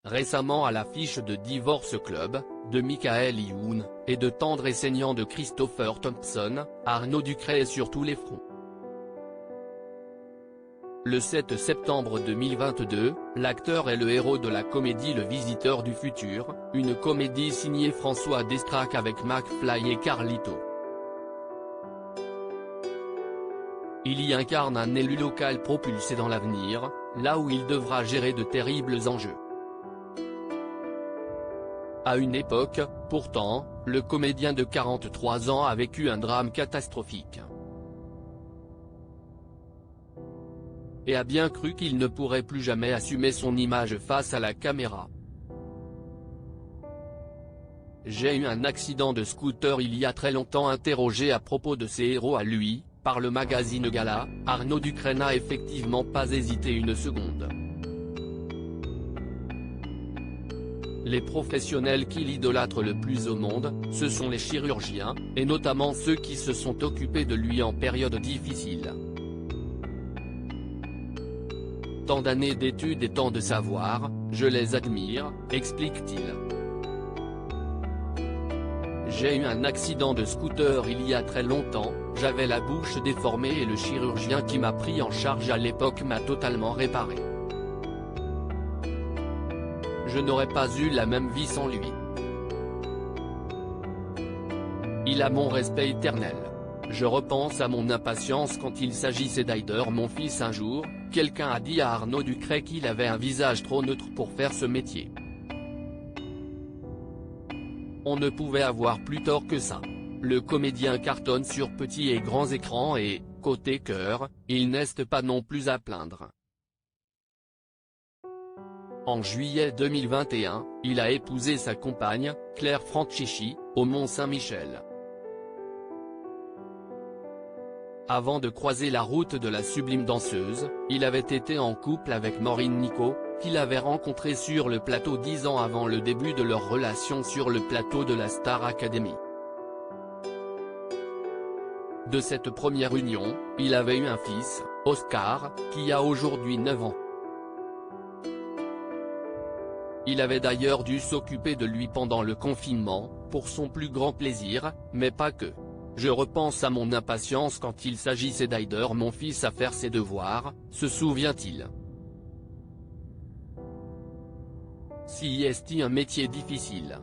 récemment à l'affiche de Divorce Club, de Michael Youn, et de Tendre et saignant de Christopher Thompson, Arnaud Ducret est sur tous les fronts. Le 7 septembre 2022, l'acteur est le héros de la comédie Le Visiteur du Futur, une comédie signée François Descraques avec McFly et Carlito. Il y incarne un élu local propulsé dans l'avenir, là où il devra gérer de terribles enjeux. À une époque, pourtant, le comédien de 43 ans a vécu un drame catastrophique. Et a bien cru qu'il ne pourrait plus jamais assumer son image face à la caméra. J'ai eu un accident de scooter il y a très longtemps. Interrogé à propos de ses héros à lui, par le magazine Gala, Arnaud Ducret n'a effectivement pas hésité une seconde. Les professionnels qui l'idolâtrent le plus au monde, ce sont les chirurgiens, et notamment ceux qui se sont occupés de lui en période difficile. Tant d'années d'études et tant de savoir, je les admire, explique-t-il. J'ai eu un accident de scooter il y a très longtemps, j'avais la bouche déformée et le chirurgien qui m'a pris en charge à l'époque m'a totalement réparé. Je n'aurais pas eu la même vie sans lui. Il a mon respect éternel. Je repense à mon impatience quand il s'agissait d'Aider mon fils. Un jour, quelqu'un a dit à Arnaud Ducret qu'il avait un visage trop neutre pour faire ce métier. On ne pouvait avoir plus tort que ça. Le comédien cartonne sur petits et grands écrans et, côté cœur, il n'est pas non plus à plaindre. En juillet 2021, il a épousé sa compagne, Claire Franchichi, au Mont-Saint-Michel. Avant de croiser la route de la sublime danseuse, il avait été en couple avec Maureen Nico, qu'il avait rencontrée sur le plateau 10 ans avant le début de leur relation sur le plateau de la Star Academy. De cette première union, il avait eu un fils, Oscar, qui a aujourd'hui 9 ans. Il avait d'ailleurs dû s'occuper de lui pendant le confinement, pour son plus grand plaisir, mais pas que. Je repense à mon impatience quand il s'agissait d'Aider mon fils à faire ses devoirs, se souvient-il. Si est un métier difficile.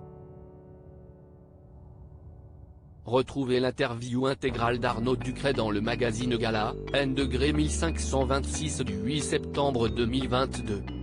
Retrouvez l'interview intégrale d'Arnaud Ducret dans le magazine Gala, N°1526 du 8 septembre 2022.